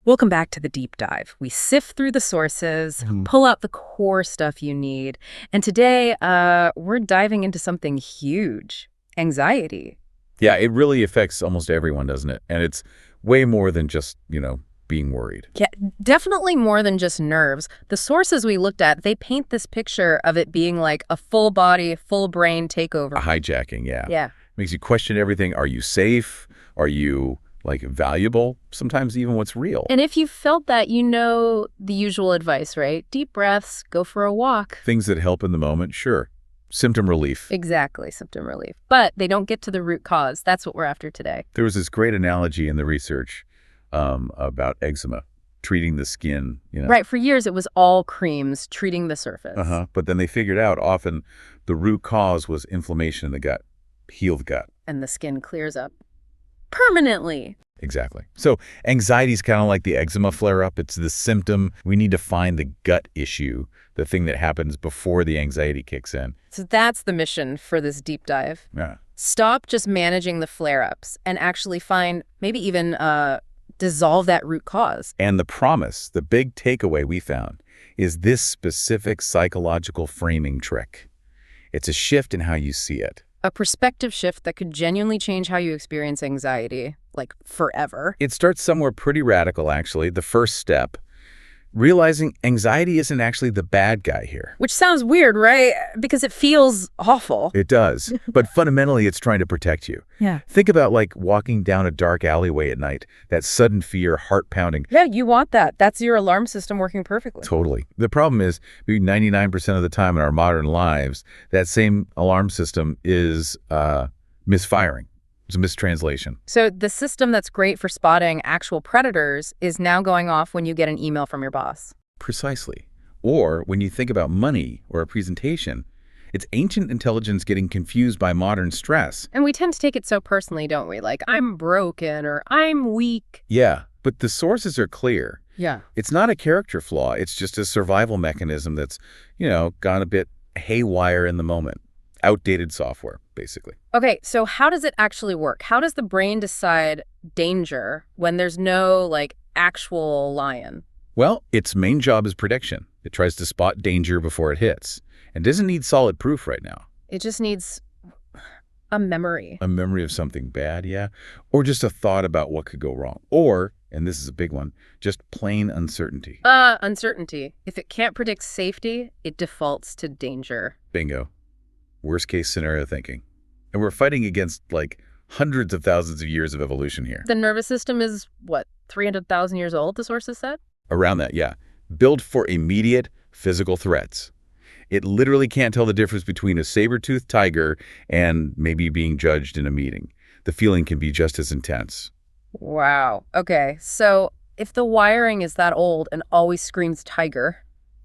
Welcome back to the deep dive. We sift through the sources, pull out the core stuff you need. And today, we're diving into something huge, anxiety. Yeah, it really affects almost everyone, doesn't it? And it's way more than just, being worried. Yeah, definitely more than just nerves. The sources we looked at, they paint this picture of it being like a full body, full brain takeover. A hijacking, yeah. Yeah. Makes you question everything. Are you safe? Are you, valuable? Sometimes even what's real. And if you felt that, you know the usual advice, right? Deep breaths, go for a walk. Things that help in the moment, sure. Symptom relief. Exactly, symptom relief. But they don't get to the root cause. That's what we're after today. There was this great analogy in the research about eczema, treating the skin, Right, for years it was all creams treating the surface. But then they figured out often the root cause was inflammation in the gut, healed gut. And the skin clears up permanently. Exactly. So anxiety is kind of like the eczema flare-up. It's the symptom. We need to find the gut issue, the thing that happens before the anxiety kicks in. So that's the mission for this deep dive. Yeah. Stop just managing the flare-ups and actually find, maybe even dissolve that root cause. And the promise, the big takeaway we found, is this specific psychological framing trick. It's a shift in how you see it. A perspective shift that could genuinely change how you experience anxiety, like forever. It starts somewhere pretty radical, actually. The first step, realizing anxiety isn't actually the bad guy here. Which sounds weird, right? Because it feels awful. It does. But fundamentally, it's trying to protect you. Yeah. Think about walking down a dark alleyway at night, that sudden fear, heart pounding. Yeah, you want that. That's your alarm system working perfectly. Totally. The problem is, maybe 99% of the time in our modern lives, that same alarm system is misfiring. It's a mistranslation. So the system that's great for spotting actual predators is now going off when you get an email from your boss. Precisely. Or when you think about money or a presentation, it's ancient intelligence getting confused by modern stress. And we tend to take it so personally, don't we? Like, I'm broken or I'm weak. Yeah, but the sources are clear. Yeah. It's not a character flaw. It's just a survival mechanism that's, gone a bit haywire in the moment. Outdated software, basically. Okay, so how does it actually work? How does the brain decide danger when there's no, actual lion? Well, its main job is prediction. It tries to spot danger before it hits and doesn't need solid proof right now. It just needs a memory. A memory of something bad, yeah? Or just a thought about what could go wrong. Or, and this is a big one, just plain uncertainty. Uncertainty. If it can't predict safety, it defaults to danger. Bingo. Worst case scenario thinking. And we're fighting against, hundreds of thousands of years of evolution here. The nervous system is, 300,000 years old, the sources said? Around that, yeah. Built for immediate physical threats. It literally can't tell the difference between a saber-toothed tiger and maybe being judged in a meeting. The feeling can be just as intense. Wow. Okay, so if the wiring is that old and always screams tiger,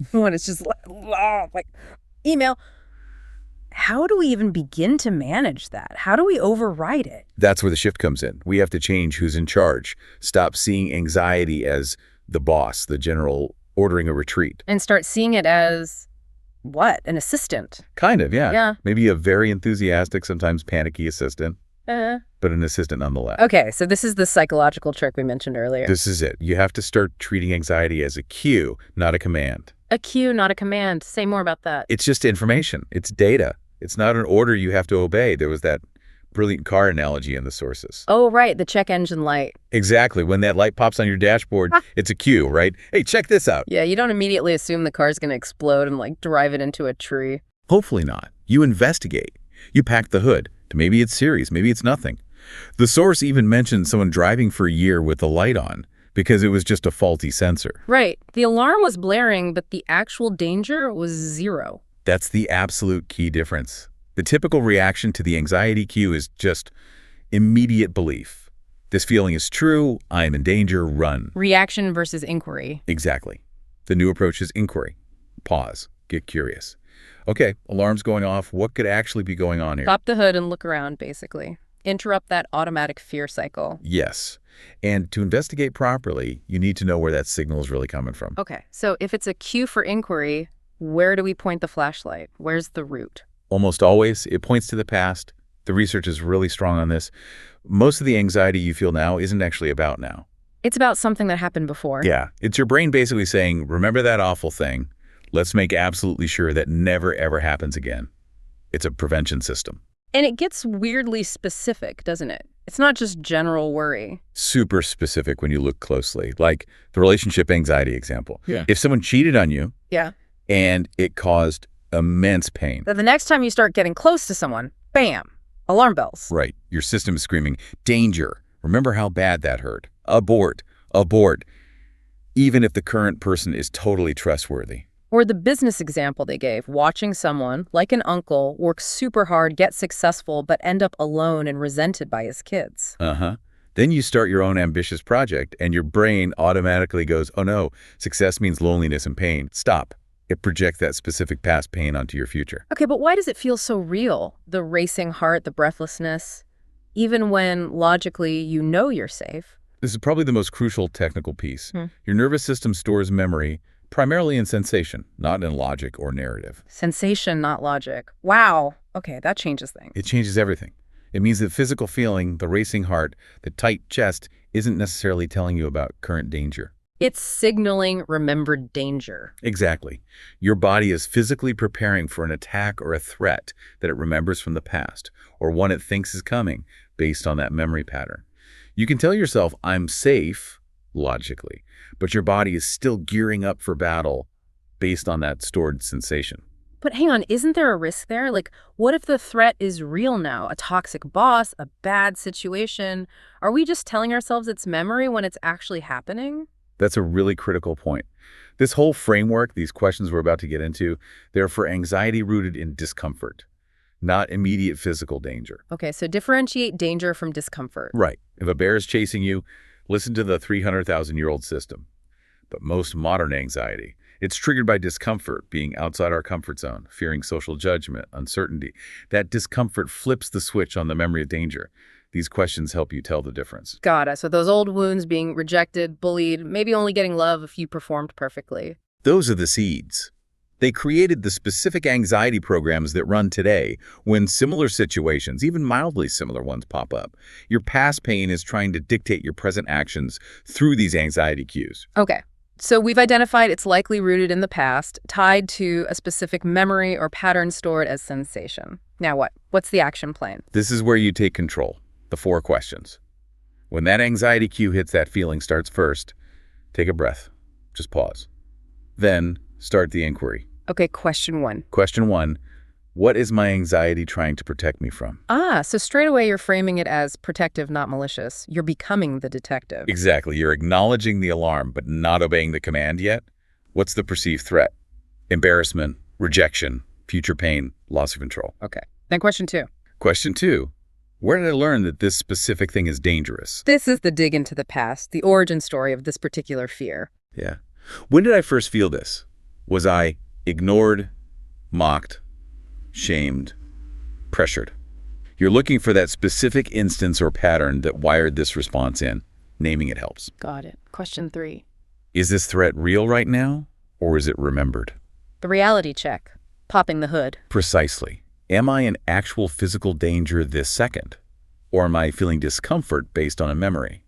when it's just like email, how do we even begin to manage that? How do we override it? That's where the shift comes in. We have to change who's in charge. Stop seeing anxiety as the boss, the general ordering a retreat. And start seeing it as, what, an assistant? Kind of, yeah. Yeah. Maybe a very enthusiastic, sometimes panicky assistant, but an assistant nonetheless. Okay, so this is the psychological trick we mentioned earlier. This is it. You have to start treating anxiety as a cue, not a command. A cue, not a command. Say more about that. It's just information. It's data. It's not an order you have to obey. There was that brilliant car analogy in the sources. Oh, right, the check engine light. Exactly. When that light pops on your dashboard, it's a cue, right? Hey, check this out. Yeah, you don't immediately assume the car's going to explode and, drive it into a tree. Hopefully not. You investigate. You pack the hood. Maybe it's serious. Maybe it's nothing. The source even mentioned someone driving for a year with the light on because it was just a faulty sensor. Right. The alarm was blaring, but the actual danger was zero. That's the absolute key difference. The typical reaction to the anxiety cue is just immediate belief. This feeling is true. I am in danger. Run. Reaction versus inquiry. Exactly. The new approach is inquiry. Pause. Get curious. Okay, alarm's going off. What could actually be going on here? Pop the hood and look around, basically. Interrupt that automatic fear cycle. Yes. And to investigate properly, you need to know where that signal is really coming from. Okay, so if it's a cue for inquiry, where do we point the flashlight? Where's the root? Almost always, it points to the past. The research is really strong on this. Most of the anxiety you feel now isn't actually about now. It's about something that happened before. Yeah, it's your brain basically saying, remember that awful thing? Let's make absolutely sure that never, ever happens again. It's a prevention system. And it gets weirdly specific, doesn't it? It's not just general worry. Super specific when you look closely, like the relationship anxiety example. Yeah. If someone cheated on you Yeah. and it caused immense pain. That the next time you start getting close to someone, bam, alarm bells. Right. Your system is screaming, danger. Remember how bad that hurt. Abort. Abort. Even if the current person is totally trustworthy. Or the business example they gave, watching someone, like an uncle, work super hard, get successful, but end up alone and resented by his kids. Uh-huh. Then you start your own ambitious project, and your brain automatically goes, oh no, success means loneliness and pain. Stop. It projects that specific past pain onto your future. Okay, but why does it feel so real? The racing heart, the breathlessness, even when logically you know you're safe? This is probably the most crucial technical piece. Your nervous system stores memory primarily in sensation, not in logic or narrative. Sensation, not logic. Wow. Okay, that changes things. It changes everything. It means that physical feeling, the racing heart, the tight chest, isn't necessarily telling you about current danger. It's signaling remembered danger. Exactly. Your body is physically preparing for an attack or a threat that it remembers from the past, or one it thinks is coming based on that memory pattern. You can tell yourself, I'm safe, logically, but your body is still gearing up for battle based on that stored sensation. But hang on, isn't there a risk there? Like, what if the threat is real now? A toxic boss, a bad situation? Are we just telling ourselves it's memory when it's actually happening? That's a really critical point. This whole framework, these questions we're about to get into, they're for anxiety rooted in discomfort, not immediate physical danger. Okay, so differentiate danger from discomfort. Right. If a bear is chasing you, listen to the 300,000-year-old system. But most modern anxiety, it's triggered by discomfort, being outside our comfort zone, fearing social judgment, uncertainty. That discomfort flips the switch on the memory of danger. These questions help you tell the difference. Got it. So those old wounds, being rejected, bullied, maybe only getting love if you performed perfectly. Those are the seeds. They created the specific anxiety programs that run today when similar situations, even mildly similar ones, pop up. Your past pain is trying to dictate your present actions through these anxiety cues. Okay. So we've identified it's likely rooted in the past, tied to a specific memory or pattern stored as sensation. Now what? What's the action plan? This is where you take control. The 4 questions. When that anxiety cue hits, that feeling starts first, take a breath. Just pause. Then start the inquiry. Okay, question 1. Question 1, what is my anxiety trying to protect me from? So straight away you're framing it as protective, not malicious. You're becoming the detective. Exactly. You're acknowledging the alarm, but not obeying the command yet. What's the perceived threat? Embarrassment, rejection, future pain, loss of control. Okay. Then question 2. Question 2, where did I learn that this specific thing is dangerous? This is the dig into the past, the origin story of this particular fear. Yeah. When did I first feel this? Was I ignored, mocked, shamed, pressured? You're looking for that specific instance or pattern that wired this response in. Naming it helps. Got it. Question 3. Is this threat real right now, or is it remembered? The reality check. Popping the hood. Precisely. Am I in actual physical danger this second, or am I feeling discomfort based on a memory?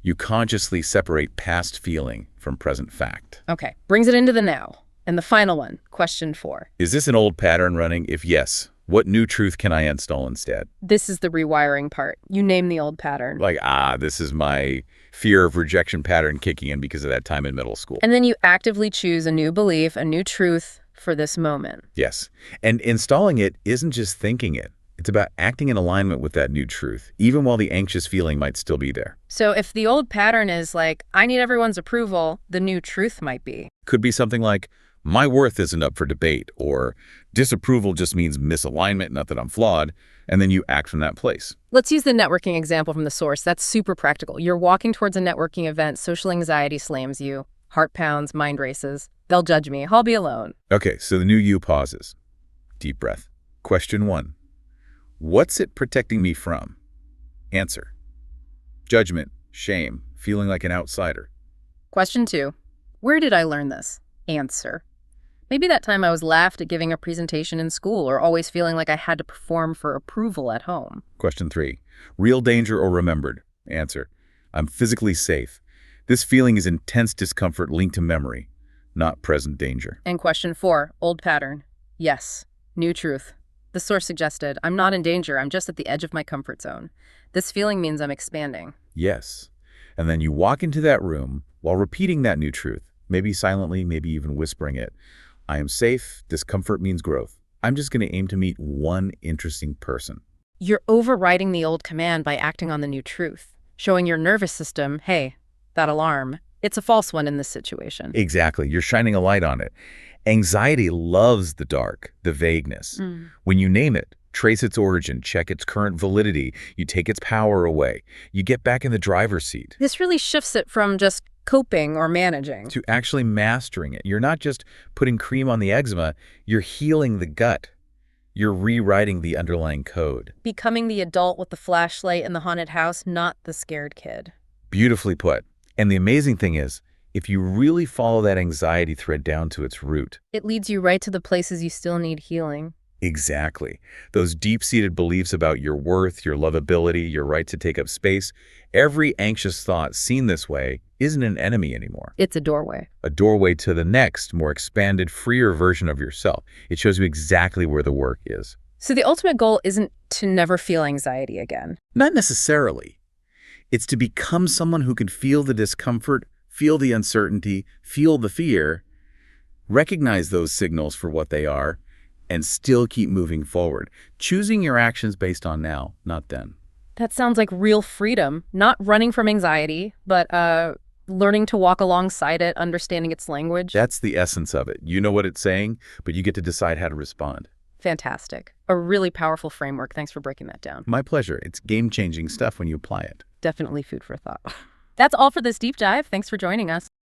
You consciously separate past feeling from present fact. Okay. Brings it into the now. And the final one, question 4. Is this an old pattern running? If yes, what new truth can I install instead? This is the rewiring part. You name the old pattern. Like, this is my fear of rejection pattern kicking in because of that time in middle school. And then you actively choose a new belief, a new truth for this moment. Yes. And installing it isn't just thinking it. It's about acting in alignment with that new truth, even while the anxious feeling might still be there. So if the old pattern is like, I need everyone's approval, the new truth might be. Could be something like, my worth isn't up for debate, or disapproval just means misalignment, not that I'm flawed, and then you act from that place. Let's use the networking example from the source. That's super practical. You're walking towards a networking event, social anxiety slams you, heart pounds, mind races. They'll judge me. I'll be alone. Okay, so the new you pauses. Deep breath. Question 1. What's it protecting me from? Answer. Judgment, shame, feeling like an outsider. Question 2. Where did I learn this? Answer. Maybe that time I was laughed at giving a presentation in school, or always feeling like I had to perform for approval at home. Question 3. Real danger or remembered? Answer. I'm physically safe. This feeling is intense discomfort linked to memory, not present danger. And question 4, old pattern. Yes, new truth. The source suggested, I'm not in danger, I'm just at the edge of my comfort zone. This feeling means I'm expanding. Yes. And then you walk into that room while repeating that new truth, maybe silently, maybe even whispering it. I am safe. Discomfort means growth. I'm just going to aim to meet one interesting person. You're overriding the old command by acting on the new truth, showing your nervous system, hey, that alarm, it's a false one in this situation. Exactly. You're shining a light on it. Anxiety loves the dark, the vagueness. When you name it, trace its origin, check its current validity, you take its power away, you get back in the driver's seat. This really shifts it from just coping or managing To actually mastering it. You're not just putting cream on the eczema, you're healing the gut. You're rewriting the underlying code. becoming the adult with the flashlight in the haunted house, not the scared kid. Beautifully put. And the amazing thing is, if you really follow that anxiety thread down to its root, It leads you right to the places you still need healing. exactly, those deep-seated beliefs about your worth, your lovability, your right to take up space, every anxious thought seen this way isn't an enemy anymore. It's a doorway. A doorway to the next, more expanded, freer version of yourself. It shows you exactly where the work is. So the ultimate goal isn't to never feel anxiety again. Not necessarily. It's to become someone who can feel the discomfort, feel the uncertainty, feel the fear, recognize those signals for what they are, and still keep moving forward, choosing your actions based on now, not then. That sounds like real freedom, not running from anxiety, but learning to walk alongside it, understanding its language. That's the essence of it. You know what it's saying, but you get to decide how to respond. Fantastic. A really powerful framework. Thanks for breaking that down. My pleasure. It's game-changing stuff when you apply it. Definitely food for thought. That's all for this deep dive. Thanks for joining us.